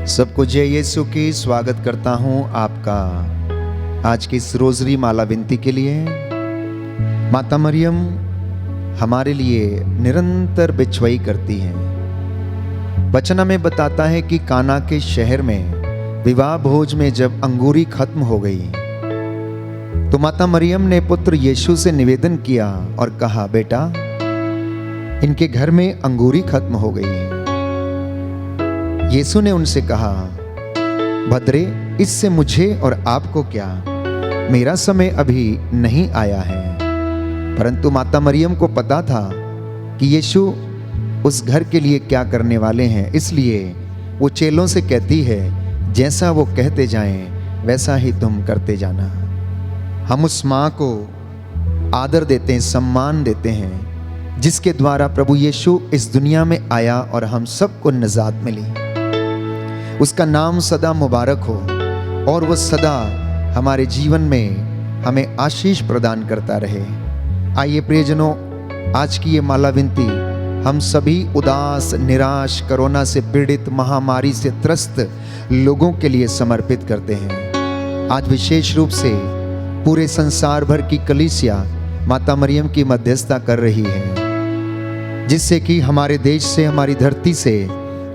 सबको जय यीशु की स्वागत करता हूं आपका आज की इस रोजरी माला विनती के लिए। माता मरियम हमारे लिए निरंतर बिछुआई करती हैं। वचन में बताता है कि काना के शहर में विवाह भोज में जब अंगूरी खत्म हो गई तो माता मरियम ने पुत्र यीशु से निवेदन किया और कहा, बेटा इनके घर में अंगूरी खत्म हो गई है। यीशु ने उनसे कहा, भद्रे, इससे मुझे और आपको क्या, मेरा समय अभी नहीं आया है। परंतु माता मरियम को पता था कि यीशु उस घर के लिए क्या करने वाले हैं, इसलिए वो चेलों से कहती है, जैसा वो कहते जाएं वैसा ही तुम करते जाना। हम उस माँ को आदर देते हैं, सम्मान देते हैं, जिसके द्वारा प्रभु यीशु इस दुनिया में आया और हम सबको निजात मिली। उसका नाम सदा मुबारक हो और वो सदा हमारे जीवन में हमें आशीष प्रदान करता रहे। आइए प्रियजनों, आज की ये माला विनती हम सभी उदास, निराश, कोरोना से पीड़ित, महामारी से त्रस्त लोगों के लिए समर्पित करते हैं। आज विशेष रूप से पूरे संसार भर की कलीसिया माता मरियम की मध्यस्थता कर रही है, जिससे कि हमारे देश से, हमारी धरती से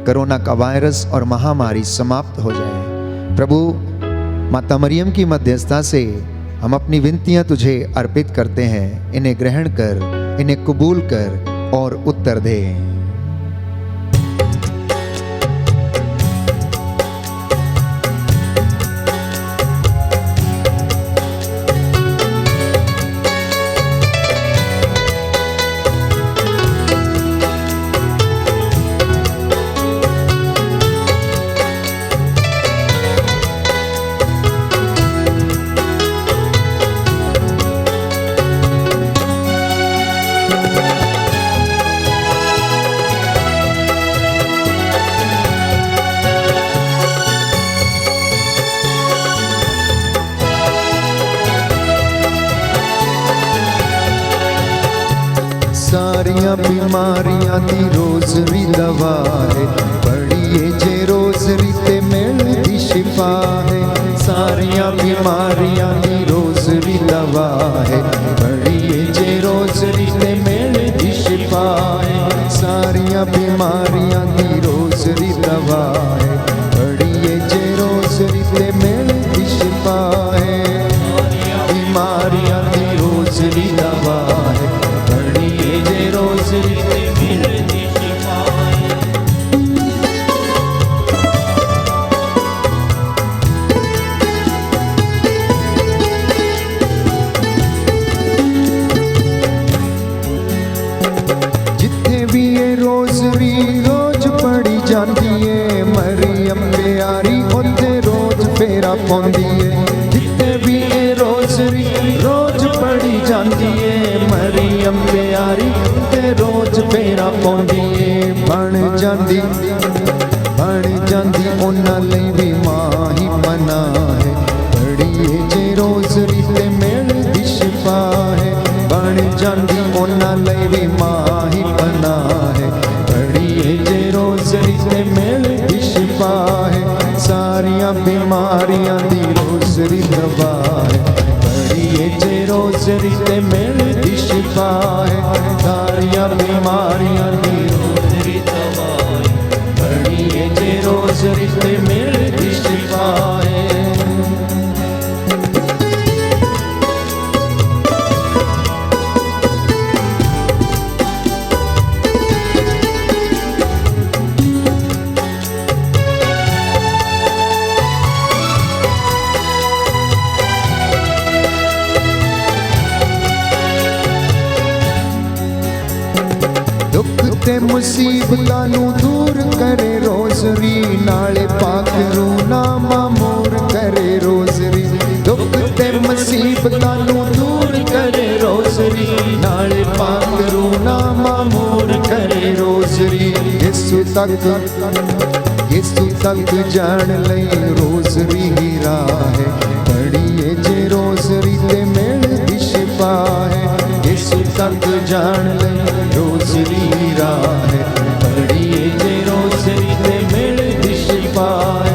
कोरोना का वायरस और महामारी समाप्त हो जाए। प्रभु, माता मरियम की मध्यस्थता से हम अपनी विनतियां तुझे अर्पित करते हैं। इन्हें ग्रहण कर, इन्हें कबूल कर और उत्तर दे। सारियां बीमारियां दी रोजरी दवा है, पढ़िए जे रोजरी ते मिलदी शिफा है। सारियां बीमारियां दी रोजरी दवा है, पढ़िए जे रोजरी ते मिलदी शिफा है। सारियां बीमारियां दी रोजरी दवा है, पढ़िए जे रोजरी ते मिलदी शिफा है। बीमारियां दी रोजरी दवा है, रोजरी ते मिलदी शिफा है। जिथे भी ये रोजरी रोज पढ़ी जाती है, मरियम प्यारी उत्थे रोज फेरा पाउंदी है। जिथे भी ये रोजरी रोज पढ़ी जाती है, मरियम प्यारी रोज फेरा पाउंदी है। बन जांदी उन्हां लई भी मां ही मना है, पढ़िए जे रोजरी ते मिलदी शिफा है। बन जांदी उन्हां लई भी मां ही मना है, पढ़िए जे रोजरी ते मिलदी शिफा है। सारियां बीमारियां दी रोजरी दवा है, पढ़िए जे रोजरी ते मिलदी शिफा है। सारियां बीमारियां दी रोजरी दवा है, पढ़िए जे रोजरी ते मिलदी शिफा है। मुसीबतां नू दूर करे रोजरी, नाले पाक रूना मामूर करे रोजरी। दुख ते मुसीबतां नू दूर करे रोजरी, नाले पाक रूना मामूर करे रोजरी। यीशु तक जान लई रोजरी ही राह है, पढ़िए जे रोजरी ते मिलदी शिफा है। यीशु तक जान लई रोजरी राह है, पढ़िए जे रोजरी ते मिलदी शिफा है।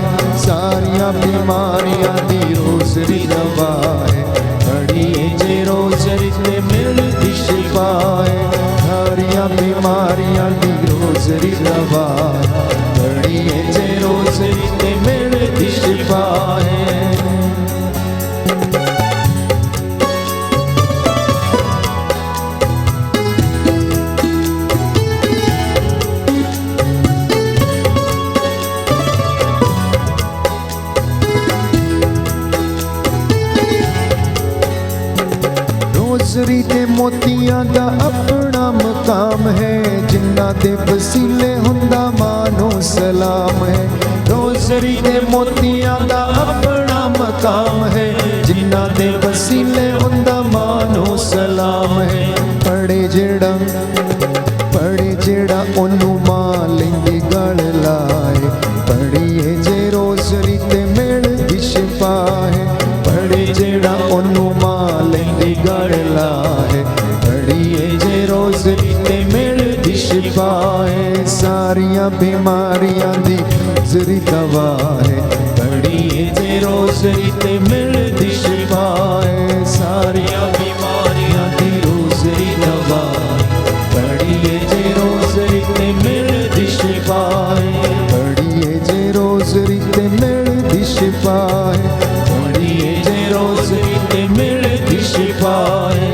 बीमारियां दी रोज़री दवा पढ़िए जे रोज़री ते मिलदी शिफा है। रोज़री ते मोतियां दा अपना मकाम है, जिन्ना दे वसीले हुंदा मानो सलाम है। रोज़री ते मोतियां दा अपना मकाम है, जिन्ना दे वसीले हुंदा मानो सलाम है। पढ़े जेड़ा ओनू मां लेंदी गल लाए, पढ़िए जे रोज़री ते मिलदी शिफा है। पढ़े जेड़ा ओनू मां लेंदी गल लाए, पढ़िए जे रोज़री ते मिलदी शिफा है। सारियां बीमारियां दी रोज़री दवा है, पढ़िए जे रोज़री ते मिलदी शिफा है। सारियां बीमारियां दी रोज़री दवा है, पढ़िए जे रोज़री ते मिलदी शिफा है। पढ़िए जे रोज़री ते मिलदी शिफा है, पढ़िए जे रोज़री ते मिलदी शिफा है।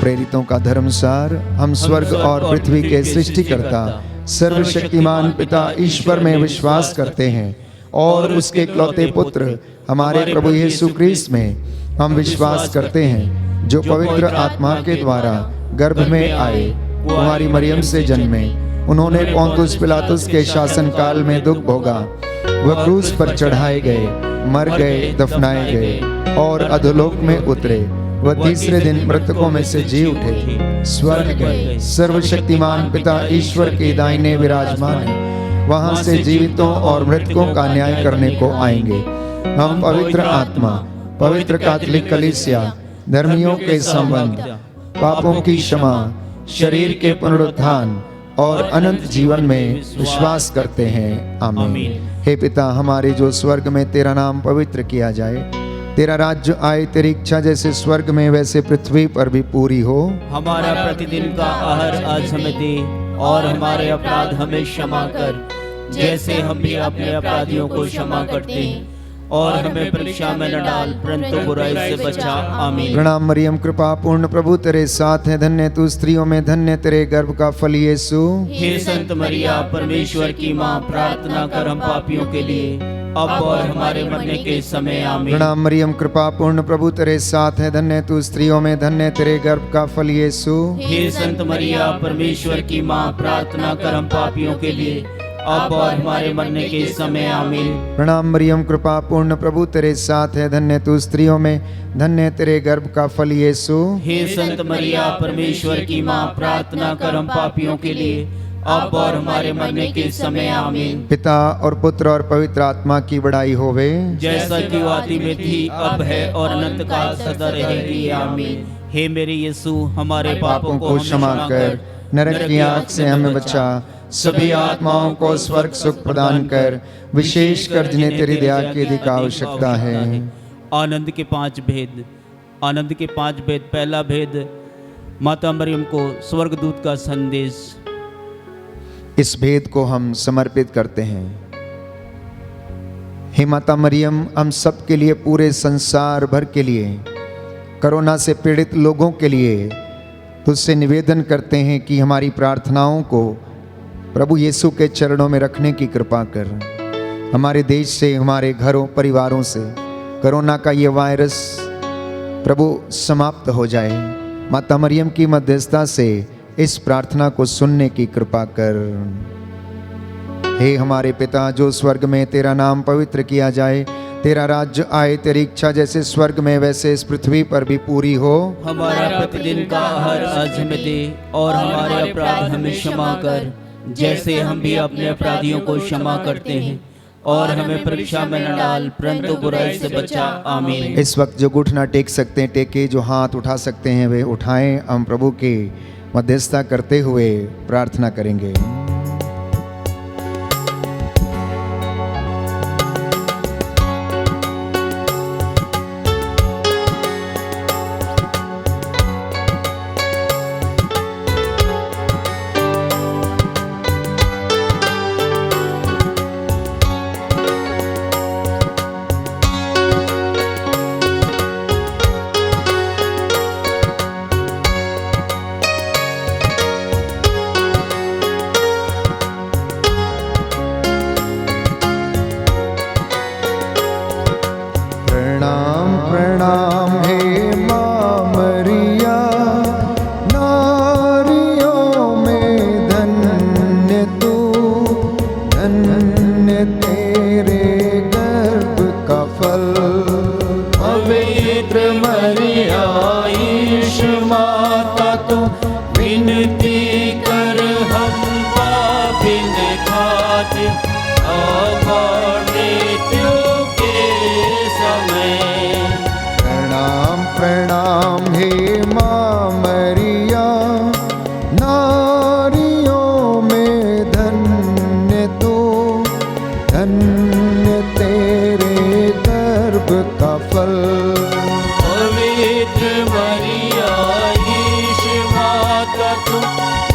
प्रेरितों का धर्मसार। हम स्वर्ग और पृथ्वी के सृष्टिकर्ता सर्वशक्तिमान पिता ईश्वर में विश्वास करते हैं और उसके इकलौते पुत्र हमारे प्रभु यीशु क्रिस्त में हम विश्वास करते हैं, जो पवित्र आत्मा के द्वारा गर्भ में आए, कुंवारी मरियम से जन्मे। उन्होंने पोंतुस पिलातुस के शासन काल में दुख भोगा, वह क्रूस पर चढ़ाए गए, मर गए, दफनाए गए और अधोलोक में उतरे। वह तीसरे दिन मृतकों में से जी उठे, स्वर्ग गए, सर्वशक्तिमान पिता ईश्वर के दाहिने विराजमान है। वहां से जीवितों और मृतकों का न्याय करने को आएंगे। हम पवित्र आत्मा, पवित्र कैथोलिक कलीसिया, धर्मियों के संबंध, पापों की क्षमा, शरीर के पुनरुत्थान और अनंत जीवन में विश्वास करते हैं। आमीन। हे पिता हमारे जो स्वर्ग में, तेरा नाम पवित्र किया जाए, तेरा राज्य आए, तेरी इच्छा जैसे स्वर्ग में वैसे पृथ्वी पर भी पूरी हो। हमारा प्रतिदिन का आहार आज हमें दे, और हमारे अपराध हमें क्षमा कर, जैसे हम भी अपने अपराधियों को क्षमा करते हैं, और हमें परीक्षा में न डाल, परंतु बुराई से बचा। आमीन। प्रणाम मरियम, कृपा पूर्ण प्रभु तेरे साथ है, धन्य तू स्त्रियों में, धन्य तेरे गर्भ का फल यीशु। हे संत मरिया, परमेश्वर की माँ, प्रार्थना कर हम पापियों के लिए, अब और हमारे मरने के समय। आमीन। प्रणाम मरियम, कृपा पूर्ण प्रभु तेरे साथ है, धन्य तू स्त्रियों में, धन्य तेरे गर्भ का फल यीशु। हे संत मरिया, परमेश्वर की माँ, प्रार्थना कर हम पापियों के लिए, अब और हमारे मरने के समय। आमीन। प्रणाम मरियम, कृपा पूर्ण प्रभु तेरे साथ है, धन्य तू स्त्रियों में, धन्य तेरे गर्भ का फल यीशु। हे संत मरिया, परमेश्वर की माँ, प्रार्थना कर हम पापियों के लिए, अब और हमारे मरने के समय। आमीन। पिता और पुत्र और पवित्र आत्मा की बड़ाई होवे, जैसा कि आदि में थी, अब है और अनंत काल सदा रहेगी। आमीन। हे मेरे यीशु, हमारे पापों को क्षमा कर, नरक की आग से हमें बचा, सभी आत्माओं को स्वर्ग सुख प्रदान कर, विशेष कर जिन्हें तेरी दया की अधिक आवश्यकता है। आनंद के 5 भेद। आनंद के 5 भेद। पहला भेद, माता मरियम को स्वर्गदूत का संदेश। इस भेद को हम समर्पित करते हैं। हे माता मरियम, हम सब के लिए, पूरे संसार भर के लिए, कोरोना से पीड़ित लोगों के लिए तुझसे निवेदन करते हैं कि हमारी प्रार्थनाओं को प्रभु यीशु के चरणों में रखने की कृपा कर। हमारे देश से, हमारे घरों, परिवारों से कोरोना का ये वायरस प्रभु समाप्त हो जाए। माता मरियम की मध्यस्थता से इस प्रार्थना को सुनने की कृपा कर। हे हमारे पिता जो स्वर्ग में, तेरा नाम पवित्र किया जाए, तेरा राज्य आए, तेरी इच्छा जैसे स्वर्ग में वैसे इस पृथ्वी पर भी पूरी हो। हमारा प्रतिदिन का आहार आज हमें दे, और हमारे अपराध हमें क्षमा कर, जैसे हम भी अपने अपराधियों को क्षमा करते हैं, और हमें परीक्षा में न डाल, परंतु बुराई से बचा। आमीन। इस वक्त जो घुटना टेक सकते हैं टेके, जो हाथ उठा सकते हैं वे उठाएं। हम प्रभु की मध्यस्थता करते हुए प्रार्थना करेंगे। विनती कर हम पापिन खातिर, अब और मृत्यु के समय। प्रणाम प्रणाम हे माँ मरिया, नारियों में धन्य तू, धन्य तेरे गर्भ का फल। पवित्र मरिया ईश माता तू,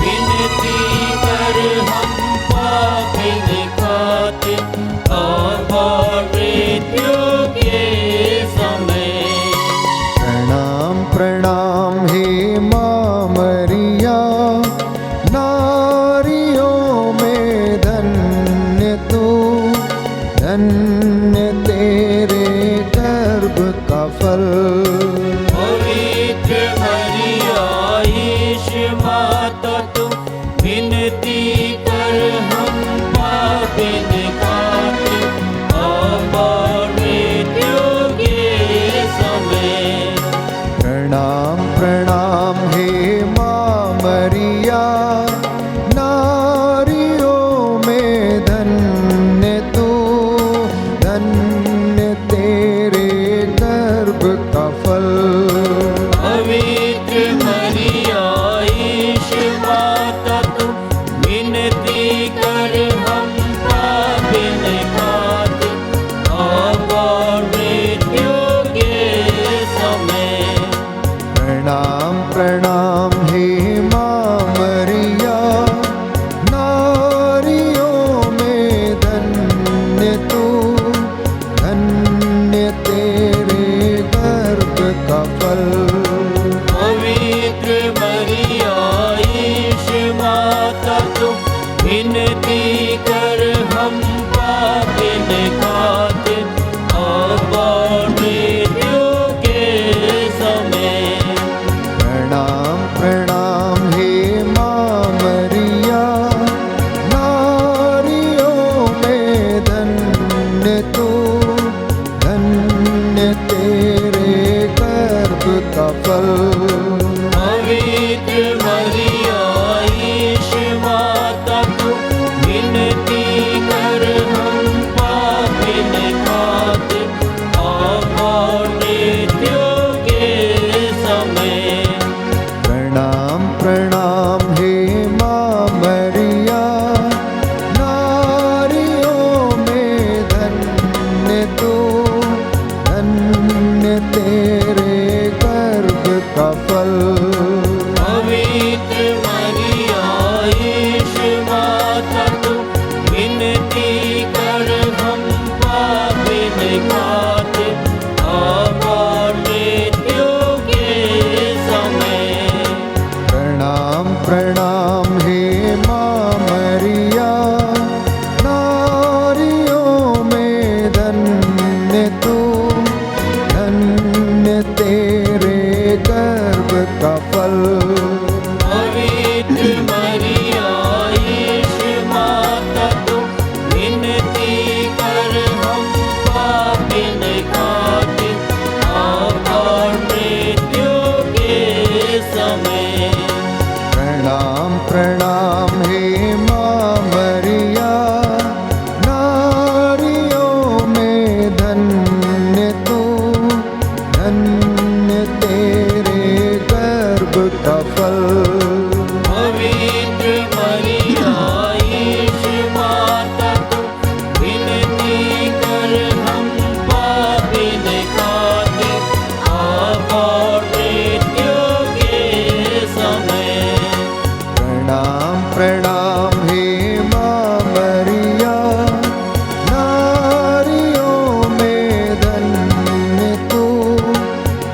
विनती कर हम पापिन खातिर, अब और मृत्यु के समय। प्रणाम प्रणाम हे माँ मरिया, नारियों में धन्य तू, धन्य तेरे गर्भ का फल। पवित्र मरिया ईश माता तू, विनती कर हम पापिन खातिर, अब और मृत्यु के समय। प्रणाम प्रणाम हे माँ मरिया, नारियों में धन्य तू, धन्य तेरे गर्भ का फल। पवित्र मरिया ईश माता तू, विनती कर हम पापिन खातिर, अब और मृत्यु के समय। प्रणाम प्रणाम हे माँ मरिया, नारियों में धन्य तू, धन्य तेरे गर्भ का फल। पवित्र मरिया ईश माता तू, विनती कर हम पापिन खातिर, अब और मृत्यु के समय। प्रणाम प्रणाम हे माँ मरिया, नारियों में धन्य तू, धन्य तेरे गर्भ का फल। पवित्र मरिया ईश माता तू, विनती कर हम पापिन खातिर, अब और मृत्यु के समय। प्रणाम प्रणाम हे माँ मरिया, नारियों में धन्य तू, धन्य तेरे गर्भ का फल। पवित्र मरिया ईश माता तू, विनती कर हम पापिन खातिर, अब और मृत्यु के समय। प्रणाम प्रणाम हे माँ मरिया, नारियों में धन्य तू, धन्य तेरे गर्भ का फल। पवित्र मरिया ईश माता तू, विनती कर हम पापिन खातिर, अब और मृत्यु के समय। प्रणाम प्रणाम हे माँ मरिया, नारियों में धन्य तू, धन्य तेरे गर्भ का फल। पवित्र मरिया ईश माता तू, विनती कर हम पापिन खातिर, अब और मृत्यु के समय। प्रणाम प्रणाम हे माँ मरिया, नारियों में धन्य तू,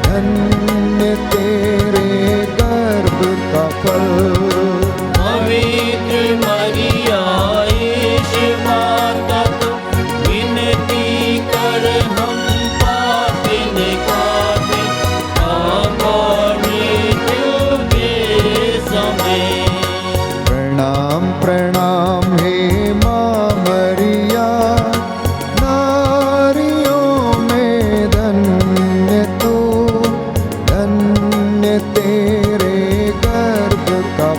धन्य तेरे गर्भ का फल। पवित्र मरिया ईश माता तू, विनती कर हम पापिन खातिर, अब और मृत्यु के समय। प्रणाम प्रणाम हे माँ मरिया, नारियों में धन्य तू, धन्य तेरे गर्भ का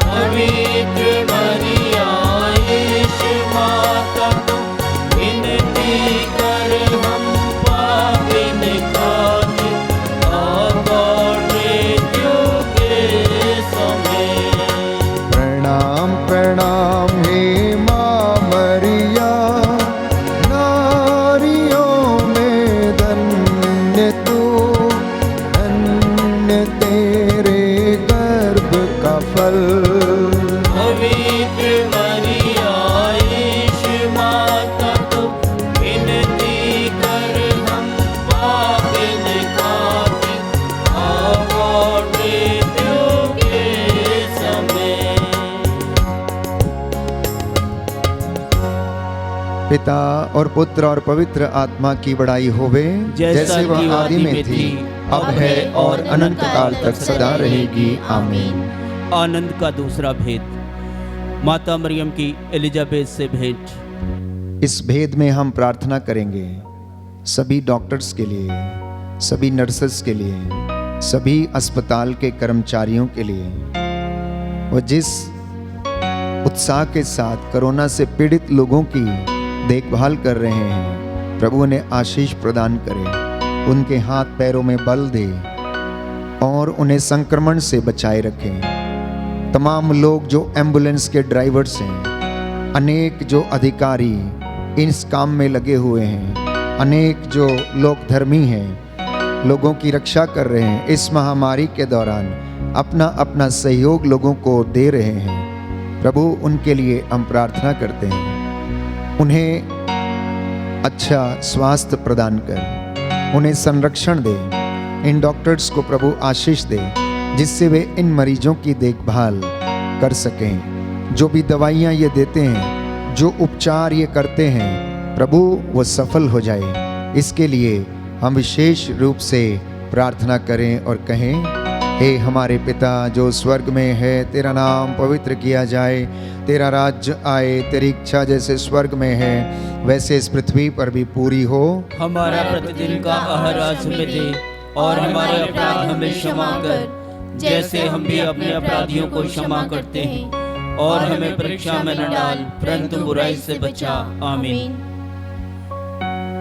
पवित्र मरिया यीशु माता को विनती कर हम पापिन खातिर अब और मृत्यु के समय। प्रणाम प्रणाम हे माँ मरिया, नारियों में धन्य तू, धन्य तेरे गर्भ का फल। पवित्र मरिया यीशु माता को विनती कर हम पापिन खातिर अब और मृत्यु के समय। पिता और पुत्र और पवित्र आत्मा की बड़ाई होवे, जैसे वह आदि में थी, अब है और अनंत काल तक सदा रहेगी। आमीन। आनंद का दूसरा भेद, माता मरियम की एलिजाबेथ से भेंट। इस भेद में हम प्रार्थना करेंगे सभी डॉक्टर्स के लिए, सभी नर्सेस के लिए, सभी अस्पताल के कर्मचारियों के लिए। वो जिस उत्साह के साथ कोरोना से पीड़ित लोगों की देखभाल कर रहे हैं, प्रभु उन्हें आशीष प्रदान करे, उनके हाथ पैरों में बल दे और उन्हें संक्रमण से बचाए रखें। तमाम लोग जो एम्बुलेंस के ड्राइवर्स हैं, अनेक जो अधिकारी इस काम में लगे हुए हैं, अनेक जो लोग धर्मी हैं, लोगों की रक्षा कर रहे हैं, इस महामारी के दौरान अपना अपना सहयोग लोगों को दे रहे हैं। प्रभु उनके लिए हम प्रार्थना करते हैं, उन्हें अच्छा स्वास्थ्य प्रदान कर, उन्हें संरक्षण दे। इन डॉक्टर्स को प्रभु आशीष दे, जिससे वे इन मरीजों की देखभाल कर सकें। जो भी दवाइयाँ ये देते हैं, जो उपचार ये करते हैं, प्रभु वो सफल हो जाए। इसके लिए हम विशेष रूप से प्रार्थना करें और कहें, हे हमारे पिता जो स्वर्ग में है, तेरा नाम पवित्र किया जाए, तेरा राज्य आए, तेरी इच्छा जैसे स्वर्ग में है वैसे इस पृथ्वी पर भी पूरी हो। हमारा प्रतिदिन का आहार आज हमें दे, और हमारे अपराध हमें क्षमा कर, जैसे हम भी अपने अपराधियों को क्षमा करते हैं, और हमें परीक्षा में न डाल, परंतु बुराई से बचा। आमीन।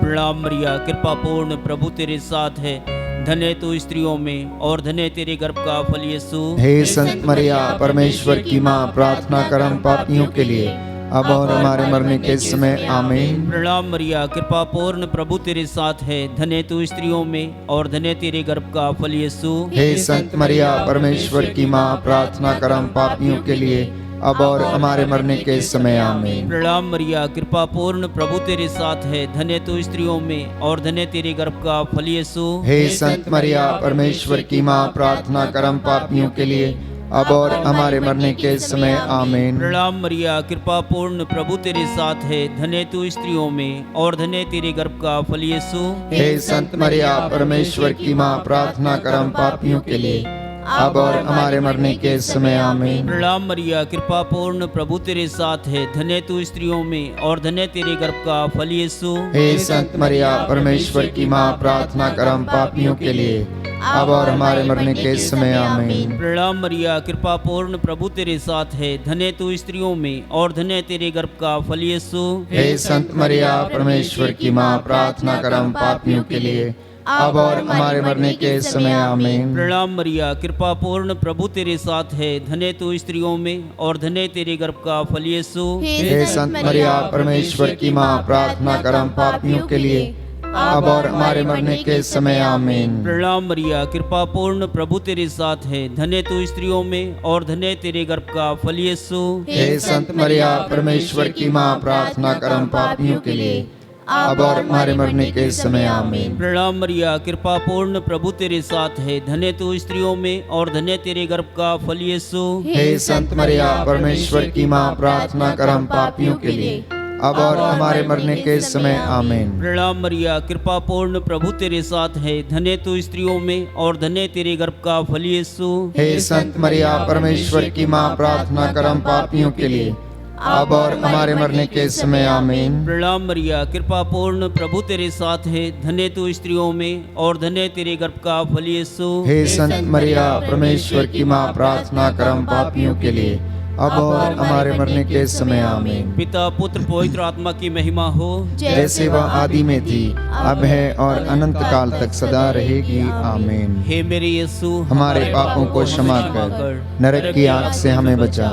प्रणाम मरिया, कृपा पूर्ण, प्रभु तेरे साथ है, धन्य तू स्त्रियों में और धन्य तेरे गर्भ का फल यीशु। हे संत मरिया, परमेश्वर की माँ, प्रार्थना कर हम पापियों के लिए, अब और हमारे मरने के समय। आमीन। प्रणाम मरिया, कृपा पूर्ण, प्रभु तेरे साथ है, धन्य तू स्त्रियों में और धन्य तेरे गर्भ का फल यीशु। हे संत मरिया, परमेश्वर की माँ, प्रार्थना कर हम पापियों के लिए, अब और हमारे मरने के समय। आमीन। प्रणाम मरिया, कृपा पूर्ण, प्रभु तेरे साथ है, धन्य तू स्त्रियों में और धन्य तेरे गर्भ का फल यीशु। हे संत मरिया, परमेश्वर की माँ, प्रार्थना कर हम पापियों के लिए, अब और हमारे मरने के समय। आमीन। प्रणाम मरिया, कृपा पूर्ण, प्रभु तेरे साथ है, धन्य तू स्त्रियों में और धन्य तेरे गर्भ का फल यीशु। हे संत मरिया, परमेश्वर की माँ, प्रार्थना कर हम पापियों के लिए, अब और हमारे मरने के समय। आमीन। प्रणाम मरिया, कृपा पूर्ण, प्रभु तेरे साथ है, धन्य तू स्त्रियों में और धन्य तेरे गर्भ का फल यीशु। हे संत मरिया, परमेश्वर की माँ, प्रार्थना कर हम पापियों के लिए, अब और हमारे मरने के समय। आमीन। प्रणाम मरिया, कृपा पूर्ण, प्रभु तेरे साथ है, धन्य तू स्त्रियों में और धन्य तेरे गर्भ का फल यीशु। हे संत मरिया, परमेश्वर की माँ, प्रार्थना कर हम पापियों के लिए, अब और हमारे मरने के समय। आमीन। प्रणाम मरिया, कृपा पूर्ण, प्रभु तेरे साथ है, धन्य तू स्त्रियों में और धन्य तेरे गर्भ का फल यीशु। हे संत मरिया, परमेश्वर की माँ, प्रार्थना कर हम पापियों के लिए, अब और हमारे मरने के समय। आमीन। प्रणाम मरिया, कृपा पूर्ण, प्रभु तेरे साथ है, धन्य तू स्त्रियों में और धन्य तेरे गर्भ का फल यीशु। हे संत मरिया, परमेश्वर की माँ, प्रार्थना कर हम पापियों के लिए, अब और हमारे मरने के समय। आमीन। प्रणाम मरिया, कृपा पूर्ण, प्रभु तेरे साथ है, धन्य तू स्त्रियों में और धन्य तेरे गर्भ का फल यीशु। हे संत मरिया, परमेश्वर की माँ, प्रार्थना कर हम पापियों के लिए, अब और हमारे मरने के समय। आमीन। प्रणाम मरिया, कृपा पूर्ण, प्रभु तेरे साथ है, धन्य तू स्त्रियों में और धन्य तेरे गर्भ का फल यीशु। हे संत मरिया, परमेश्वर की माँ, प्रार्थना कर हम पापियों के लिए, अब और हमारे मरने के समय आमीन। प्रणाम मरिया, कृपा पूर्ण, प्रभु तेरे साथ है। धन्य तू स्त्रियों में और धन्य तेरे गर्भ का फल यीशु। हे संत मरिया, परमेश्वर की माँ, प्रार्थना कर हम पापियों के लिए, अब और हमारे मरने के समय आमीन। पिता, पुत्र, पवित्र आत्मा की महिमा हो, जैसे वह आदि में थी, अब है और अनंत काल तक सदा रहेगी आमीन। हे मेरे यीशु, हमारे पापों को क्षमा कर, नरक की आग से हमें बचा,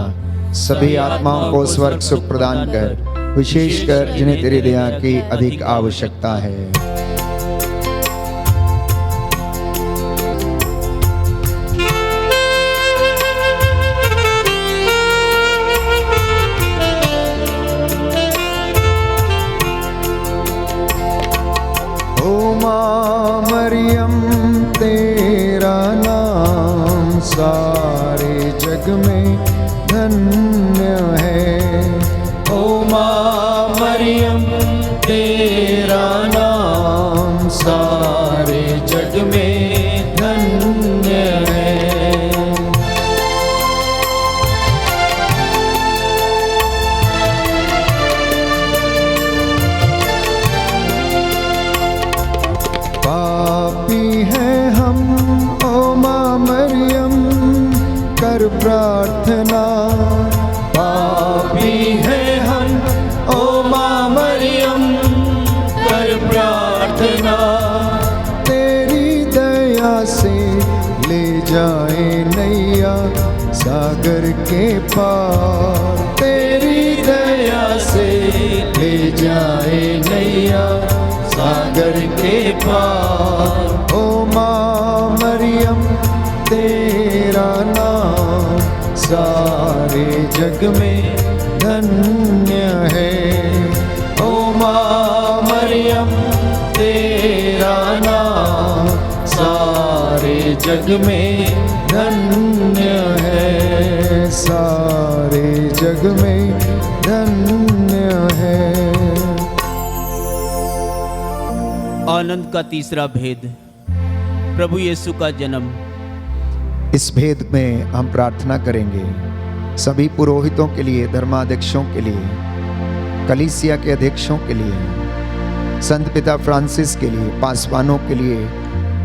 सभी आत्माओं को स्वर्ग सुख प्रदान कर, विशेषकर जिन्हें तेरी दया की अधिक आवश्यकता है। ओ माँ मरियम, तेरा नाम सारे जग में धन्य है। ओ माँ मरियम, तेरा नाम सारे जग में धन्य है। पापी हैं हम, ओ माँ मरियम, कर प्रार्थना। पापी हैं हम, ओ माँ मरियम, कर प्रार्थना। तेरी दया से ले जाए नैया सागर के पार। तेरी दया से ले जाए नैया सागर के पार। ओ माँ मरियम, तेरा नाम सारे जग में धन्य है। ओ माँ मरियम, तेरा नाम सारे जग में धन्य है, सारे जग में धन्य है। आनंद का तीसरा भेद, प्रभु यीशु का जन्म। इस भेद में हम प्रार्थना करेंगे सभी पुरोहितों के लिए, धर्माध्यक्षों के लिए, कलीसिया के अध्यक्षों के लिए, संत पिता फ्रांसिस के लिए, पासवानों के लिए,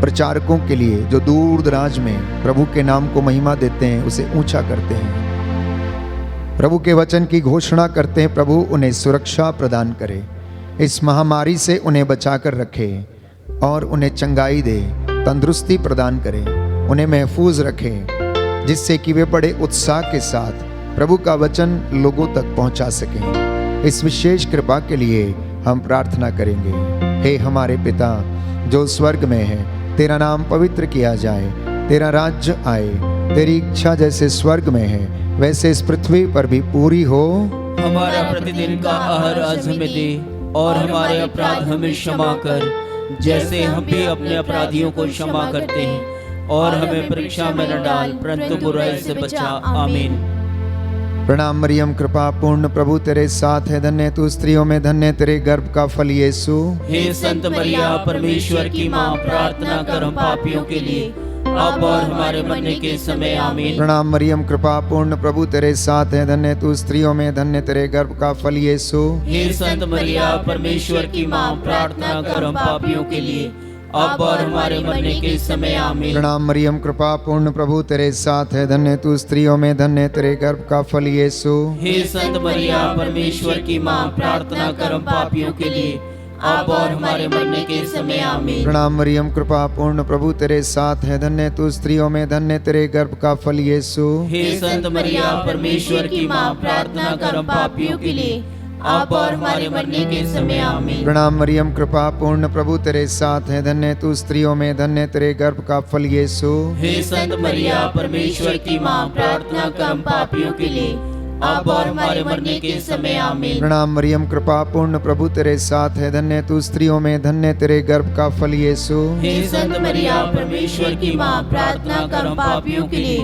प्रचारकों के लिए जो दूर दराज में प्रभु के नाम को महिमा देते हैं, उसे ऊंचा करते हैं, प्रभु के वचन की घोषणा करते हैं। प्रभु उन्हें सुरक्षा प्रदान करे, इस महामारी से उन्हें बचा कर रखे और उन्हें चंगाई दे, तंदुरुस्ती प्रदान करे, उन्हें महफूज रखे, जिससे कि वे बड़े उत्साह के साथ प्रभु का वचन लोगों तक पहुंचा सकें। इस विशेष कृपा के लिए हम प्रार्थना करेंगे। हे हमारे पिता जो स्वर्ग में है, तेरा नाम पवित्र किया जाए, तेरा राज्य आए, तेरी इच्छा जैसे स्वर्ग में है वैसे इस पृथ्वी पर भी पूरी हो। हमारा प्रतिदिन का आहार आज हमें दे, और हमारे अपराध हमें क्षमा कर, जैसे हम भी अपने अपराधियों को क्षमा करते हैं, और हमें परीक्षा में न डाल, परंतु बुराई से बचा। आमीन। प्रणाम मरियम, कृपा पूर्ण, प्रभु तेरे साथ है, धन्य तू स्त्रियों में, धन्य तेरे गर्भ का फल यीशु। हे संत मरिया, परमेश्वर की माँ, प्रार्थना कर हम पापियों के लिए, अब और हमारे मरने के समय। आमीन। प्रणाम मरियम, कृपा पूर्ण, प्रभु तेरे साथ है, धन्य तू स्त्रियों में, धन्य तेरे गर्भ का फल यीशु। हे संत मरिया, परमेश्वर की माँ, प्रार्थना कर हम पापियों के लिए, अब और हमारे मरने के समय। आमीन। प्रणाम मरियम, कृपा पूर्ण, प्रभु तेरे साथ है, धन्य तू स्त्रियों में, धन्य तेरे गर्भ का फल यीशु। हे संत मरिया, परमेश्वर की माँ, प्रार्थना कर हम पापियों के लिए, अब और हमारे मरने के समय। आमीन। प्रणाम मरियम, कृपा पूर्ण, प्रभु तेरे साथ है, धन्य तू स्त्रियों में, धन्य तेरे गर्भ का फल यीशु। हे संत मरिया, परमेश्वर की माँ, प्रार्थना कर हम पापियों के लिए, अब और हमारे मरने के समय। आमीन। प्रणाम मरियम, कृपा पूर्ण, प्रभु तेरे साथ है, धन्य तू स्त्रियों में, धन्य तेरे गर्भ का फल यीशु। हे संत मरिया, परमेश्वर की माँ, प्रार्थना कर हम पापियों के लिए, अब और हमारे मरने के समय। आमीन। प्रणाम मरियम, कृपा पूर्ण, प्रभु तेरे साथ है, धन्य तू स्त्रियों में, धन्य तेरे गर्भ का फल यीशु। हे संत मरिया, परमेश्वर की माँ, प्रार्थना कर हम पापियों के लिए,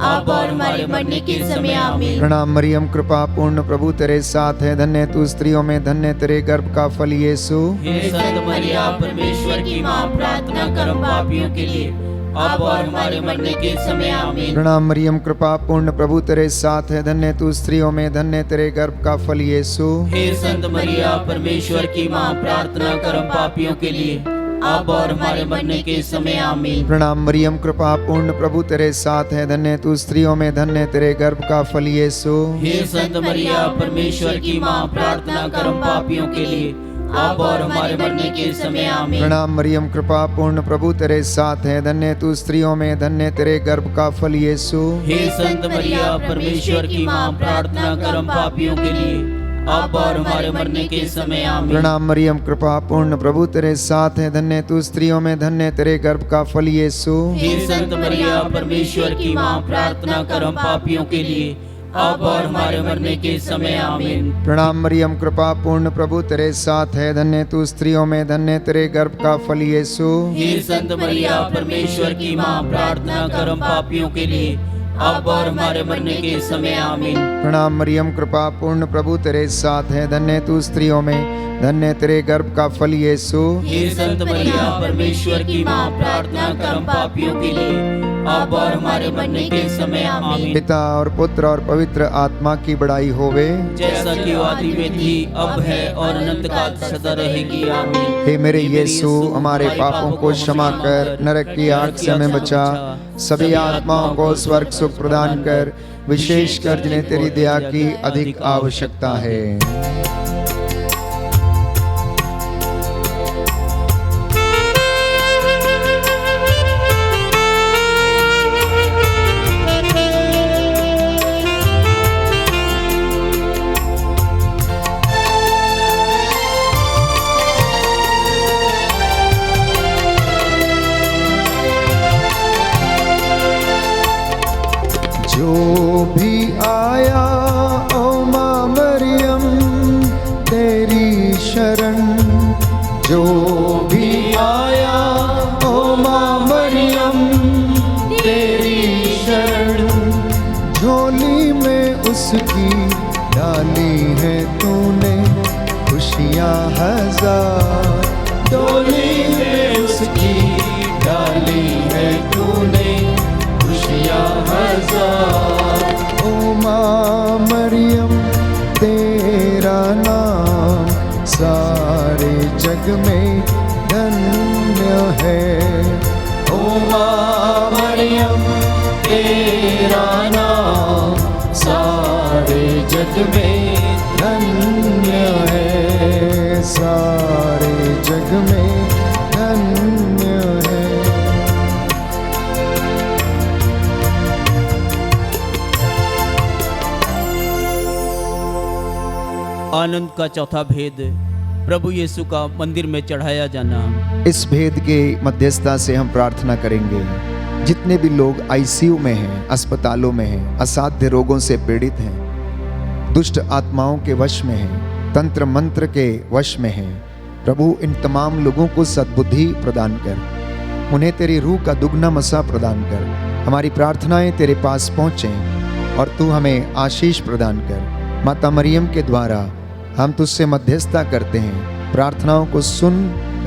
अब और हमारे मरने के समय। आमीन। प्रणाम मरियम, कृपा पूर्ण, प्रभु तेरे साथ है, धन्य तू स्त्रियों में, धन्य तेरे गर्भ का फल यीशु। हे संत मरिया, परमेश्वर की माँ, प्रार्थना कर हम पापियों के लिए, अब और हमारे मरने के समय आमीन। प्रणाम मरियम, कृपा पूर्ण, प्रभु तेरे साथ है, धन्य तू स्त्रियों में, धन्य तेरे गर्भ का फल यीशु। हे संत मरिया, परमेश्वर की माँ, प्रार्थना कर हम पापियों के लिए, अब और हमारे मरने के समय आमीन। प्रणाम मरियम, कृपा पूर्ण, प्रभु तेरे साथ है, धन्य तू स्त्रियों में, धन्य तेरे गर्भ का फल यीशु। हे संत मरिया, परमेश्वर की माँ, प्रार्थना कर हम पापियों के लिए, अब और हमारे मरने के समय आमीन। प्रणाम मरियम, कृपा पूर्ण, प्रभु तेरे साथ है, धन्य तू स्त्रियों में, धन्य तेरे गर्भ का फल यीशु। हे संत मरिया, परमेश्वर की माँ, प्रार्थना कर हम पापियों के लिए, अब और हमारे मरने के समय आमीन। प्रणाम मरियम, कृपा पूर्ण, प्रभु तेरे साथ है, धन्य तू स्त्रियों में, धन्य तेरे गर्भ का फल यीशु। हे संत मरिया, परमेश्वर की माँ, प्रार्थना कर हम पापियों के लिए, अब और हमारे मरने के समय आमीन। प्रणाम मरियम, कृपा पूर्ण, प्रभु तेरे साथ है, धन्य तू स्त्रियों में, धन्य तेरे गर्भ का फल यीशु। हे संत मरिया, परमेश्वर की माँ, प्रार्थना कर हम पापियों के लिए, अब और हमारे मरने के समय आमीन। प्रणाम मरियम, कृपा पूर्ण, प्रभु तेरे साथ है, धन्य तू स्त्रियों में, धन्य तेरे गर्भ का फल यीशु। हे संत मरिया, परमेश्वर की माँ, प्रार्थना कर हम पापियों के लिए, अब और हमारे मरने के समय आमीन। पिता और पुत्र और पवित्र आत्मा की बड़ाई होवे, जैसा कि वो आदि में थी, अब है और अनंत काल सदा रहेगी आमीन। हे मेरे यीशु, हमारे पापों को क्षमा कर, नरक की आग से हमें बचा, सभी आत्माओं को स्वर्ग सुख प्रदान कर, विशेषकर जिन्हें तेरी दया की अधिक आवश्यकता है। जो भी आया ओ माँ मरियम तेरी शरण, जो भी आया ओ माँ मरियम तेरी शरण, झोली में उसकी डाली है तूने खुशियाँ हजार, डोली में उसकी डाली है तूने खुशियाँ हजार। ओ माँ मरियम तेरा नाम सारे जग में धन्य है। ओ माँ मरियम तेरा नाम सारे जग में धन्य है, सारे जग में धन्य है। आनंद का चौथा भेद, प्रभु यीशु का मंदिर में चढ़ाया जाना। इस भेद के मध्यस्थता से हम प्रार्थना करेंगे, जितने भी लोग आईसीयू में हैं, अस्पतालों में हैं, असाध्य रोगों से पीड़ित हैं, दुष्ट आत्माओं के वश में हैं, तंत्र मंत्र के वश में हैं, प्रभु इन तमाम लोगों को सद्बुद्धि प्रदान कर, उन्हें तेरी रूह का दुगना मसा प्रदान कर। हमारी प्रार्थनाएं तेरे पास पहुँचें और तू हमें आशीष प्रदान कर। माता मरियम के द्वारा हम तुझसे मध्यस्थता करते हैं, प्रार्थनाओं को सुन,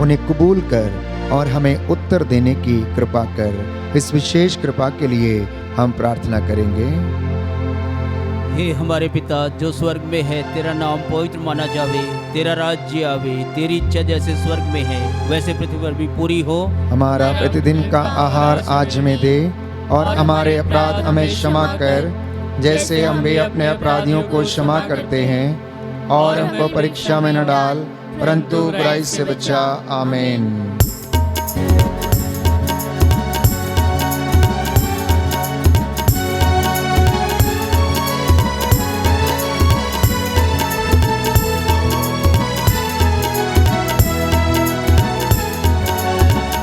उन्हें कबूल कर और हमें उत्तर देने की कृपा कर। इस विशेष कृपा के लिए हम प्रार्थना करेंगे। हे हमारे पिता जो स्वर्ग में है, तेरा नाम पवित्र माना जावे, तेरा राज्य आवे, तेरी इच्छा जैसे स्वर्ग में है वैसे पृथ्वी पर भी पूरी हो। हमारा प्रतिदिन का आहार आज हमें दे और हमारे अपराध हमें क्षमा कर, जैसे हम भी अपने अपराधियों को क्षमा करते हैं, और हमको परीक्षा में न डाल परंतु बुराई से बचा। आमीन।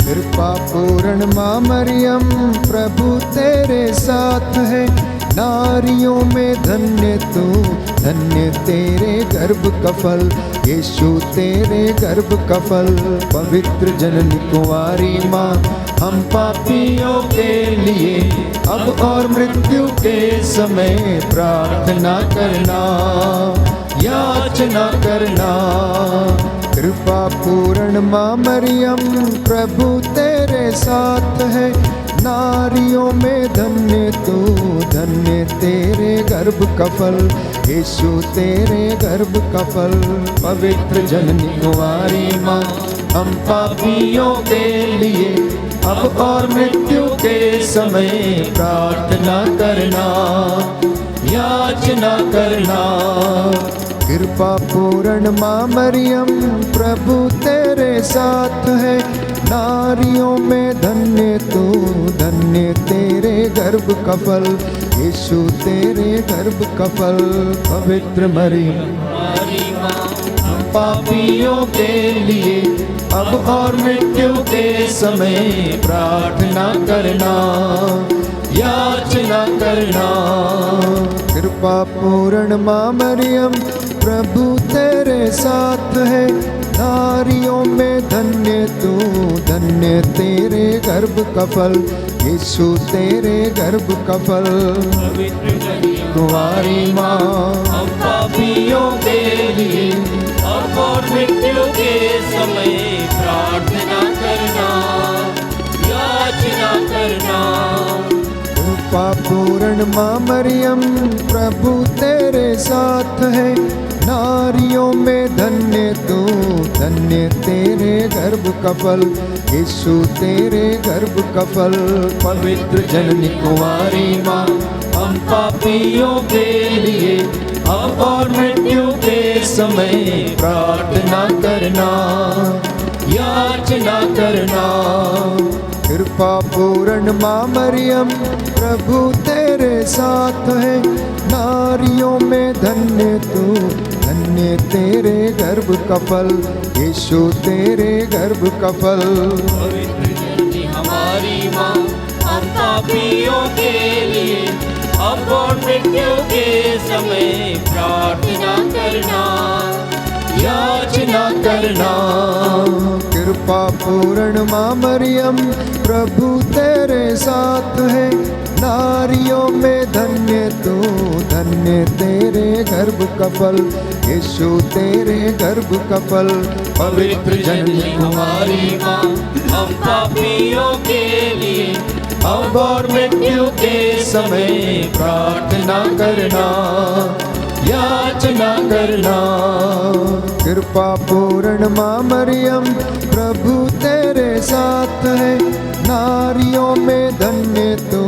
कृपा पूर्ण माँ मरियम प्रभु तेरे साथ है, नारियों में धन्य तू, धन्य तेरे गर्भ का फल, यीशु तेरे गर्भ का फल। पवित्र जननी कुंवारी माँ, हम पापियों के लिए अब और मृत्यु के समय प्रार्थना करना, याचना करना। कृपा पूर्ण माँ मरियम प्रभु तेरे साथ है, नारियों में धन्य तू, धन्य तेरे गर्भ का फल, यीशु तेरे गर्भ का फल। पवित्र जननी कुंवारी माँ, हम पापियों के लिए अब और मृत्यु के समय प्रार्थना करना, याचना करना। कृपा पूर्ण माँ मरियम, प्रभु तेरे साथ है, नारियों में धन्य तू, धन्य तेरे गर्भ का फल, यीशु तेरे गर्भ का फल। पवित्र मरियम हमारी माँ, हम पापियों के लिए अब और मृत्यु के समय प्रार्थना करना, याचना करना। कृपा पूर्ण माँ मरियम, प्रभु तेरे साथ है, नारियों में धन्य तू, धन्य तेरे गर्भ का फल, यीशु तेरे गर्भ का फल। पवित्र जननी कुंवारी माँ, हम पापियों के लिए अब और मृत्यु के समय प्रार्थना करना, याचना करना। कृपा पूर्ण माँ मरियम, प्रभु तेरे साथ है, नारियों में धन्य तू, धन्य तेरे गर्भ का फल, यीशु तेरे गर्भ का फल। पवित्र जननी कुंवारी माँ, हम पापियों के लिए अब और मृत्यु के समय प्रार्थना करना, याचना करना। कृपा पूर्ण माँ मरियम, प्रभु तेरे साथ है, नारियों में धन्य तू, धन्य तेरे गर्भ का फल, यीशु तेरे गर्भ का फल। पवित्र जननी हमारी माँ, हम पापियों के लिए अब और मृत्यु के समय प्रार्थना करना, याचना करना। कृपा पूर्ण माँ मरियम, प्रभु तेरे साथ है, नारियों में धन्य तू, धन्य तेरे गर्भ का फल, यीशु तेरे गर्भ का फल। पवित्र जननी हमारी माँ, हम पापियों के लिए अब और मृत्यु के समय प्रार्थना करना, याचना करना। कृपा पूर्ण माँ मरियम, प्रभु तेरे साथ है, नारियों में धन्य तू,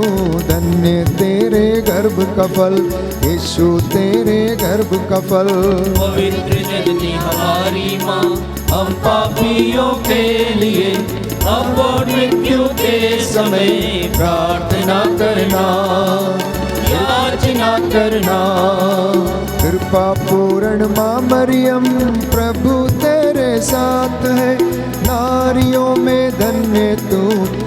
धन्य तेरे गर्भ का फल, यीशु तेरे गर्भ का फल। पवित्र जननी हमारी माँ, हम पापियों के लिए अब और मृत्यु के समय प्रार्थना करना, याचना करना। कृपा पूर्ण माँ मरियम, प्रभु तेरे साथ है, नारियों में धन्य तू,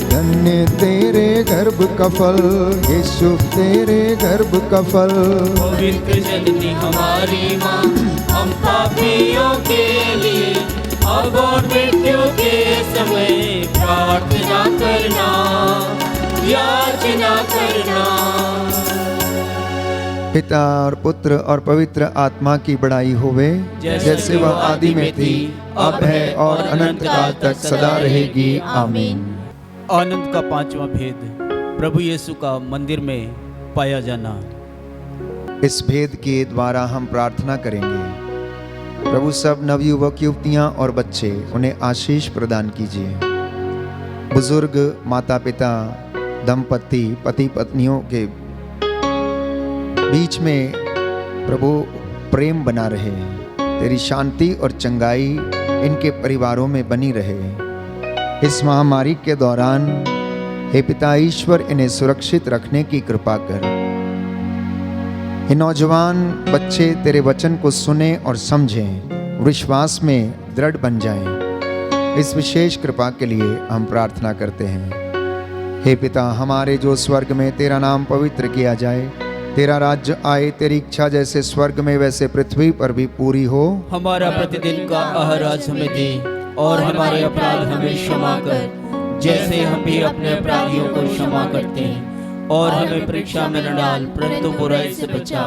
धन्य तेरे गर्भ का फल, यीशु तेरे गर्भ का फल। पवित्र जननी हमारी माँ, हम पापियों के लिए अब और मृत्यु के समय प्रार्थना करना, याचना करना। पिता और पुत्र और पवित्र आत्मा की बड़ाई होवे, जैसे वह आदि में थी, अब है और अनंत काल तक सदा रहेगी। आमीन। आनंद का पांचवा भेद, प्रभु यीशु का मंदिर में पाया जाना। इस भेद के द्वारा हम प्रार्थना करेंगे, प्रभु सब नवयुवक युवतियां और बच्चे, उन्हें आशीष प्रदान कीजिए। बुजुर्ग, माता पिता, दंपति, पति पत्नियों के बीच में प्रभु प्रेम बना रहे, तेरी शांति और चंगाई इनके परिवारों में बनी रहे। इस महामारी के दौरान हे पिता ईश्वर, इन्हें सुरक्षित रखने की कृपा कर। ये नौजवान बच्चे तेरे वचन को सुने और समझें, विश्वास में दृढ़ बन जाएं। इस विशेष कृपा के लिए हम प्रार्थना करते हैं। हे पिता, हमारे जो स्वर्ग में, तेरा नाम पवित्र किया जाए, तेरा राज्य आए, तेरी इच्छा जैसे स्वर्ग में वैसे पृथ्वी पर भी पूरी हो। हमारा प्रतिदिन का आहार आज हमें दे, और हमारे अपराध हमें क्षमा कर, जैसे हम भी अपने अपराधियों को क्षमा करते हैं, और हमें परीक्षा में न डाल, परंतु बुराई से बचा।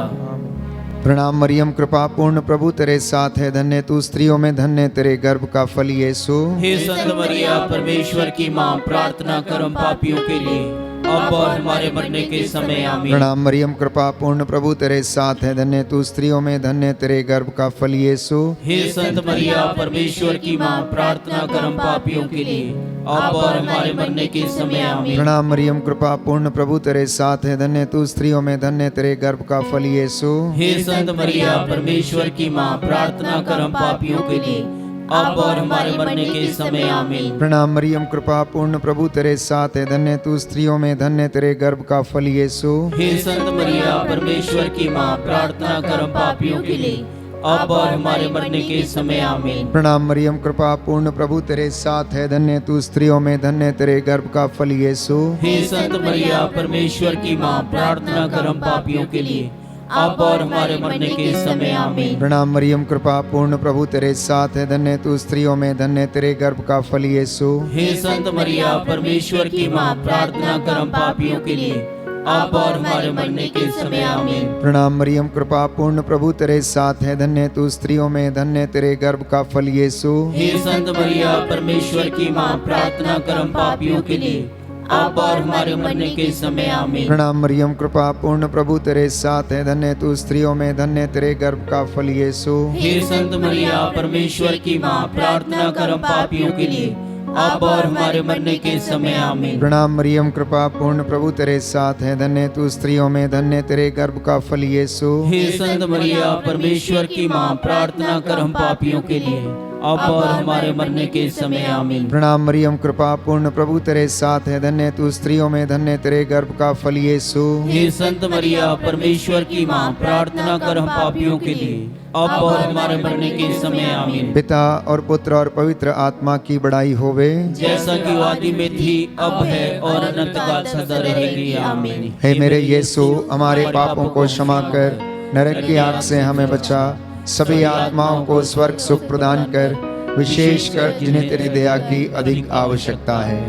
प्रणाम मरियम, कृपा पूर्ण, प्रभु तेरे साथ है, धन्य तू स्त्रियों में, धन्य तेरे गर्भ का फल यीशु। हे संत मरिया, परमेश्वर की माँ, प्रार्थना कर हम पापियों के लिए, अब और हमारे मरने के समय आमीन। प्रणाम मरियम, कृपा पूर्ण, प्रभु तेरे साथ है, धन्य तू स्त्रियों में, धन्य तेरे गर्भ का फल यीशु। हे संत मरिया, परमेश्वर की माँ, प्रार्थना कर हम पापियों के लिए, अब और हमारे मरने के समय आमीन। प्रणाम मरियम, कृपा पूर्ण, प्रभु तेरे साथ है, धन्य तू स्त्रियों में, धन्य तेरे गर्भ का फल यीशु। हे संत मरिया, परमेश्वर की माँ, प्रार्थना कर हम पापियों के लिए, अब और हमारे मरने के समय आमीन। प्रणाम मरियम, कृपा पूर्ण, प्रभु तेरे साथ है, धन्य तू स्त्रियों में, धन्य तेरे गर्भ का फल यीशु। हे संत मरिया, परमेश्वर की माँ, प्रार्थना कर हम पापियों के लिए, अब और हमारे मरने के समय आमीन। प्रणाम मरियम, कृपा पूर्ण, प्रभु तेरे साथ है, धन्य तू स्त्रियों में, धन्य तेरे गर्भ का फल यीशु। हे संत मरिया, परमेश्वर की माँ, प्रार्थना कर हम पापियों के लिए, अब और हमारे मरने के समय आमीन। प्रणाम मरियम, कृपा पूर्ण, प्रभु तेरे साथ है, धन्य तू स्त्रियों में, धन्य तेरे गर्भ का फल यीशु। हे संत मरिया, परमेश्वर की माँ, प्रार्थना कर हम पापियों के लिए, अब और हमारे मरने के समय आमीन। प्रणाम मरियम, कृपा पूर्ण, प्रभु तेरे साथ है, धन्य तू स्त्रियों में, धन्य तेरे गर्भ का फल यीशु। हे संत मरिया, परमेश्वर की माँ, प्रार्थना कर हम पापियों के लिए, अब और हमारे मरने के समय आमीन। प्रणाम मरियम, कृपा पूर्ण, प्रभु तेरे साथ है, धन्य तू स्त्रियों में, धन्य तेरे गर्भ का फल यीशु। हे संत मरिया, परमेश्वर की माँ, प्रार्थना कर हम पापियों के लिए, अब और हमारे मरने के समय आमीन। प्रणाम मरियम, कृपा पूर्ण, प्रभु तेरे साथ है, धन्य तू स्त्रियों में, धन्य तेरे गर्भ का फल यीशु। हे संत मरिया, परमेश्वर की माँ, प्रार्थना कर हम पापियों के लिए, अब और हमारे मरने के समय आमीन। प्रणाम मरियम, कृपा पूर्ण, प्रभु तेरे साथ है, धन्य तू स्त्रियों में, धन्य तेरे गर्भ का फल यीशु। हे संत मरिया, परमेश्वर की माँ, प्रार्थना कर हम पापियों के लिए, अब और हमारे मरने के समय आमीन। पिता और पुत्र और पवित्र आत्मा की बड़ाई होवे, जैसा कि आदि में थी, अब है और अनंत काल सदा रहेगी आमीन। हे मेरे यीशु, हमारे पापों को क्षमा कर, नरक की आग से हमें बचा, सभी आत्माओं को स्वर्ग सुख प्रदान कर, विशेषकर जिन्हें तेरी दया की अधिक आवश्यकता है।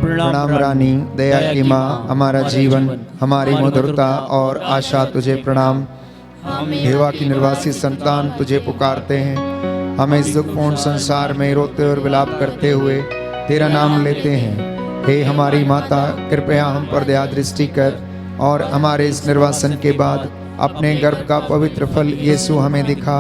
प्रणाम रानी, दया की माँ, हमारा जीवन, हमारी मधुरता और आशा तुझे प्रणाम। देवा की निर्वासी संतान तुझे पुकारते हैं, हमें इस दुखपूर्ण संसार में रोते और विलाप करते हुए तेरा नाम लेते हैं। हे हमारी माता, कृपया हम पर दया दृष्टि कर और हमारे इस निर्वासन के बाद अपने गर्भ का पवित्र फल यीशु हमें दिखा।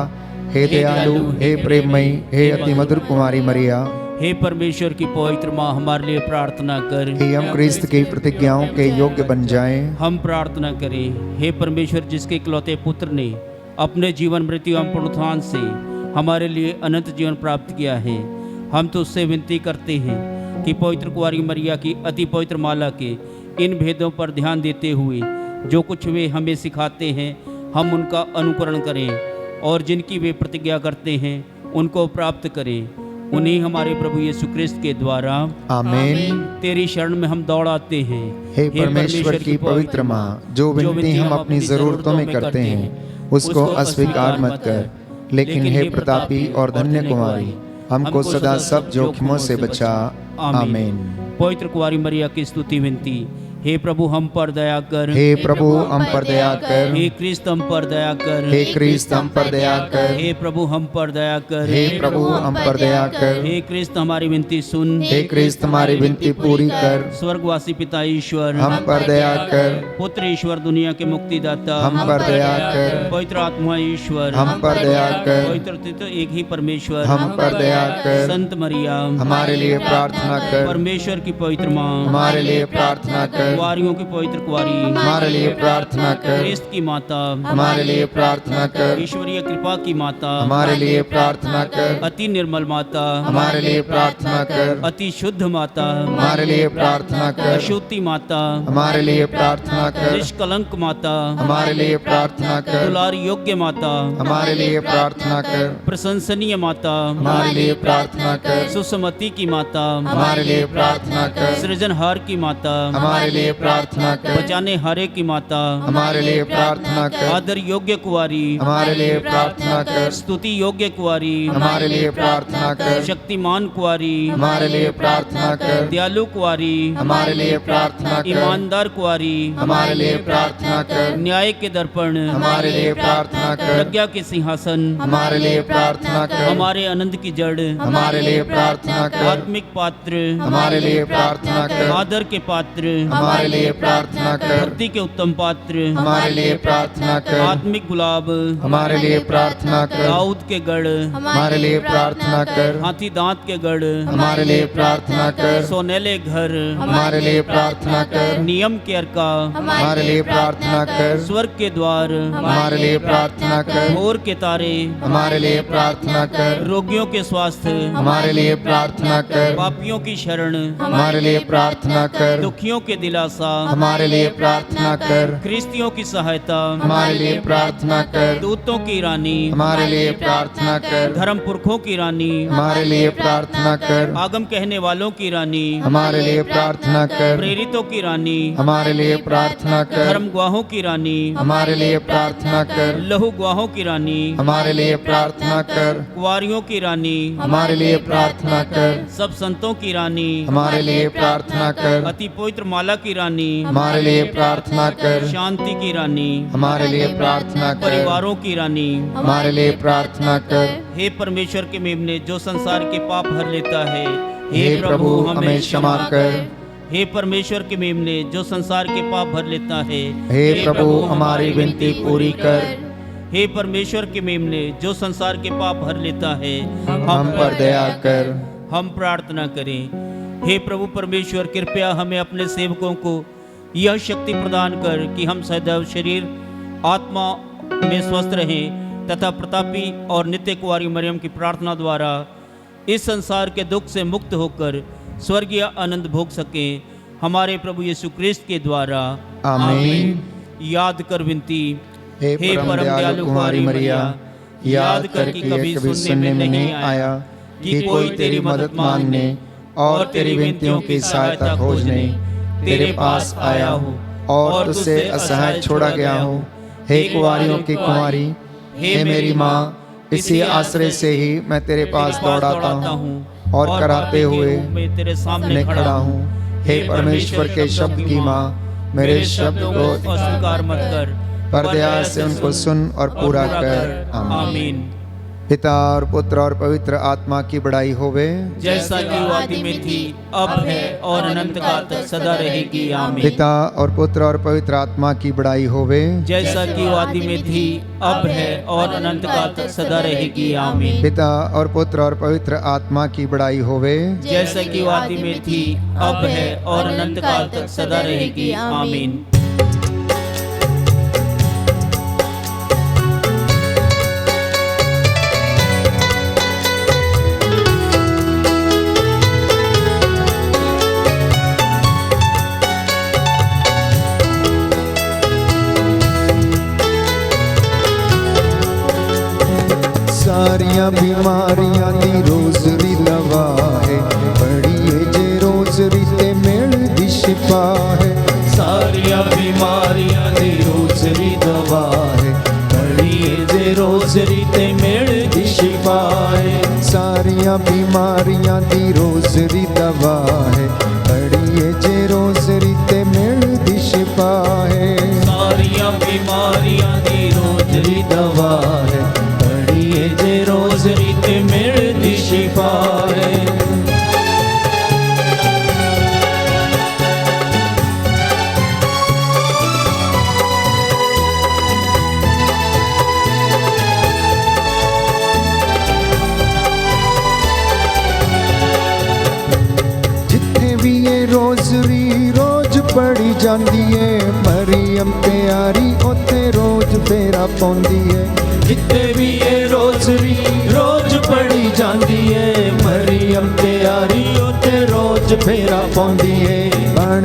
हे दयालु, हे प्रेममयी, हे अति मधुर कुमारी मरिया, हे परमेश्वर की पवित्र माँ, हमारे लिए प्रार्थना कर। हे हम क्रिस्त की प्रतिज्ञाओं के योग्य बन जाएं। हम प्रार्थना करें। हे परमेश्वर, जिसके इकलौते पुत्र ने अपने जीवन, मृत्यु एवं पुनरुत्थान से हमारे लिए अनंत जीवन प्राप्त किया है, हम तो उससे विनती करते हैं कि पवित्र कुंवारी मरिया की अति पवित्र माला के इन भेदों पर ध्यान देते हुए जो कुछ वे हमें सिखाते हैं, हम उनका अनुकरण करें और जिनकी वे प्रतिज्ञा करते हैं उनको प्राप्त करें। उन्हीं हमारे प्रभु यीशु क्रिस्त के द्वारा आमीन। तेरी शरण में हम दौड़ आते हैं। हे परमेश्वर की पवित्र माँ, जो विनती हम अपनी जरूरतों में करते हैं उसको अस्वीकार मत कर, लेकिन हे प्रतापी और धन्य कुमारी, हमको सदा सब जोखिमों से बचा। आमीन। पवित्र कुंवारी मरिया की स्तुति विनती। हे प्रभु, हम पर दया कर। हे प्रभु, हम पर दया कर। हे क्रिस्त, हम पर दया कर। हे क्रिस्त, हम पर दया कर। हे प्रभु, हम पर दया कर। हे प्रभु, हम पर दया कर। हे क्रिस्त, हमारी विनती सुन। हे क्रिस्त, हमारी विनती पूरी कर। स्वर्गवासी पिता ईश्वर, हम पर दया कर। पुत्र ईश्वर, दुनिया के मुक्तिदाता, हम पर दया कर। पवित्र आत्मा ईश्वर, हम पर दया कर। पवित्र तत्व एक ही परमेश्वर, हम पर दया कर। संत मरिया, हमारे लिए प्रार्थना कर। परमेश्वर की पवित्र माँ, हमारे लिए प्रार्थना कर। कुंवारियों की पवित्र कुंवारी, हमारे लिए प्रार्थना कर। क्रिस्त की माता, हमारे लिए प्रार्थना कर। ईश्वरीय कृपा की माता, हमारे लिए प्रार्थना कर। अति निर्मल माता, हमारे लिए प्रार्थना कर। अति शुद्ध माता, हमारे लिए प्रार्थना कर। अशुद्धि माता, हमारे लिए प्रार्थना कर। निष्कलंक माता, हमारे लिए प्रार्थना कर। दुलार योग्य माता, हमारे लिए प्रार्थना कर। प्रशंसनीय माता, हमारे लिए प्रार्थना कर। सुसमति की माता, हमारे लिए प्रार्थना कर। सृजनहार की माता, हमारे लिए प्रार्थना कर। बचाने हारे की माता, हमारे लिए प्रार्थना कर। आदर योग्य कुंवारी, हमारे लिए प्रार्थना कर। स्तुति योग्य कुंवारी, हमारे लिए प्रार्थना कर। शक्तिमान कुंवारी, हमारे लिए प्रार्थना कर। दयालु कुंवारी, हमारे लिए प्रार्थना कर। ईमानदार कुंवारी, हमारे लिए प्रार्थना कर। न्याय के दर्पण, हमारे लिए प्रार्थना कर। प्रज्ञा के सिंहासन, हमारे लिए प्रार्थना कर। हमारे आनंद की जड़, हमारे लिए प्रार्थना कर। आत्मिक पात्र, हमारे लिए प्रार्थना कर। आदर के पात्र, हमारे लिए प्रार्थना कर। भक्ति के उत्तम पात्र हमारे लिए प्रार्थना कर। आत्मिक गुलाब हमारे लिए प्रार्थना कर। दाऊद के गढ़ हमारे लिए प्रार्थना कर। हाथी दांत के गढ़ हमारे लिए प्रार्थना कर। सोनेले घर हमारे लिए प्रार्थना कर। नियम के अर्का हमारे लिए प्रार्थना कर। स्वर्ग के द्वार हमारे लिए प्रार्थना कर। भोर के तारे हमारे लिए प्रार्थना कर। रोगियों के स्वास्थ्य हमारे लिए प्रार्थना कर। पापियों की शरण हमारे लिए प्रार्थना कर। दुखियों के दिलासा हमारे लिए प्रार्थना कर। ख्रिस्तियों की सहायता हमारे लिए प्रार्थना कर। दूतों की रानी हमारे लिए प्रार्थना कर। धर्म पुरखों की रानी हमारे लिए प्रार्थना कर। आगम कहने वालों की रानी हमारे लिए प्रार्थना कर। प्रेरितों की रानी हमारे लिए प्रार्थना कर। धर्म गवाहों की रानी हमारे लिए प्रार्थना कर। लहू गवाहों की रानी हमारे लिए प्रार्थना कर। कुंवारियों की रानी हमारे लिए प्रार्थना कर। सब संतों की रानी हमारे लिए प्रार्थना कर। अति पवित्र माला की रानी हमारे लिए प्रार्थना कर। शांति की रानी हमारे लिए प्रार्थना कर। परिवारों की रानी हमारे लिए प्रार्थना कर। हे परमेश्वर के मेमने जो संसार के पाप हर लेता है, हे प्रभु हमें क्षमा कर। हे परमेश्वर के मेमने जो संसार के पाप भर लेता है, हे प्रभु हमारी विनती पूरी कर। हे परमेश्वर के मेमने जो संसार के पाप भर लेता है, हम पर दया कर। हम प्रार्थना करें। हे प्रभु परमेश्वर कृपया हमें अपने सेवकों को यह शक्ति प्रदान कर कि हम सदैव शरीर आत्मा में स्वस्थ रहें तथा प्रतापी और नित्य कुंवारी मरियम की प्रार्थना द्वारा इस संसार के दुख से मुक्त होकर स्वर्गीय आनंद भोग सकें, हमारे प्रभु यीशु क्रिस्त के द्वारा। आमीन। याद कर विनती। हे परम दयालु कुमारी मरिया, याद कर कि कभी सुनने में नहीं आया कि कोई तेरी मदद मांगने और तेरी विनतियों की सहायता खोजने तेरे पास आया हो और तुझसे असहाय छोड़ा गया हो। हे कुंवारियों की कुंवारी, हे मेरी माँ, इसी आश्रय से ही मैं तेरे पास दौड़ाता हूँ और कराते हुए मैं तेरे सामने खड़ा हूँ। हे परमेश्वर के शब्द की माँ, मेरे शब्द को अस्वीकार मत कर, पर दया से उनको सुन और पूरा कर। आमीन। पिता और पुत्र और पवित्र आत्मा की बड़ाई होवे, जैसा कि वो आदि में थी, अब है और अनंत काल तक सदा रहेगी। आमीन। पिता और पुत्र और पवित्र आत्मा की बड़ाई होवे, जैसा कि वो आदि में थी, अब है और अनंत काल तक सदा रहेगी। आमीन। पिता और पुत्र और पवित्र आत्मा की बड़ाई होवे, जैसा कि वो आदि में थी, अब है और अनंत काल तक सदा रहेगी। आमीन। सारियां बीमारियां दी रोजरी दवा है, बड़ी जे रोजरी ते मेल दी शिफा है। सारियां बीमारियां दी रोजरी दवा है, बड़ी जे रोजरी ते मेल दी शिफा है। सारियां बीमारियां दी रोजरी दवा है, बड़ी जे रोजरी ते मेल दी शिफा है। सारियां बीमारियां दी रोजरी दवा है, जे रोजरी ते मिलदी शिफा है। जिथे भी ये रोजरी रोज पड़ी जांदी है, मरियम प्यारी उथे रोज फेरा पौंदी है। जिथे भी ये रोजरी रोज पड़ी जाती है, मरियम प्यारी उते रोज फेरा पौंदी है। बन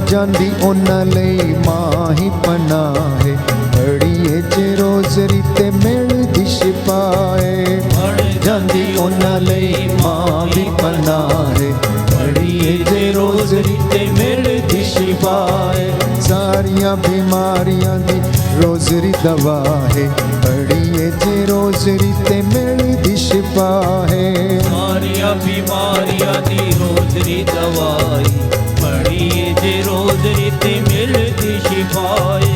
जांदी उन्हां लई मां ही पनाह है, बड़ी जे रोजरी ते मिलदी शिफा है। बन जाती उन्हां लई मां भी पनाह है, बड़ी जे रोजरी ते मिलदी शिफा है। सारियां बीमारियां दी रोजरी दवा है, बड़ी जे रोजरी ते मिलदी शिफा है। सारियां बीमारियां दी रोजरी दवाई, बड़ी जे रोजरी ते मिलदी शिफा है।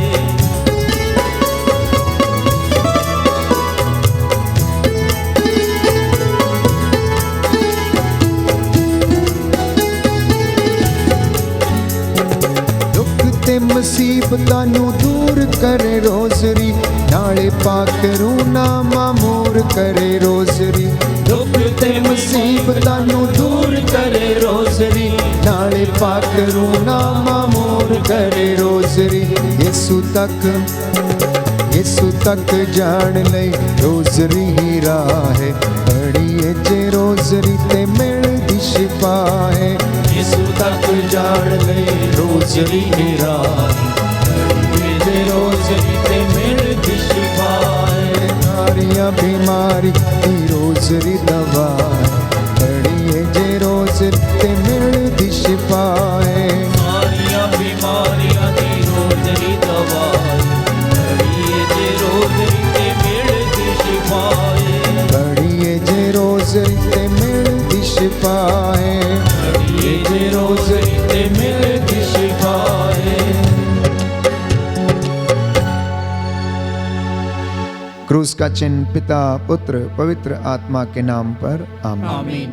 ते मुसीबतां नू दूर करे रोज़री, नाले पाकरू नामा मोर करे रोज़री। दुख ते मुसीबतां नू दूर करे रोज़री, नाले पाकरू नामा मोर करे रोज़री। यसु तक जान ले रोज़री ही राह, पढ़िए जे रोज़री ते मिलदी शिफा है। यसु तक जान ले रोज़री ही राह, पढ़िए जे रोज़री ते मिलदी शिफा है। सारियां बीमारी दी रोज़री दवा है, पढ़िए जे रोज़री ते मिलदी शिफा है। सारियां बीमारियां दी रोज़री दवा है, पढ़िए जे रोज़री ते मिलदी शिफा है। पढ़िए जे रोज़री ते मिलदी शिफा है, पढ़िए जे रोज़री ते मिलदी शिफा है। क्रूस का चिन्ह पिता पुत्र पवित्र आत्मा के नाम पर आमीन। आमीन।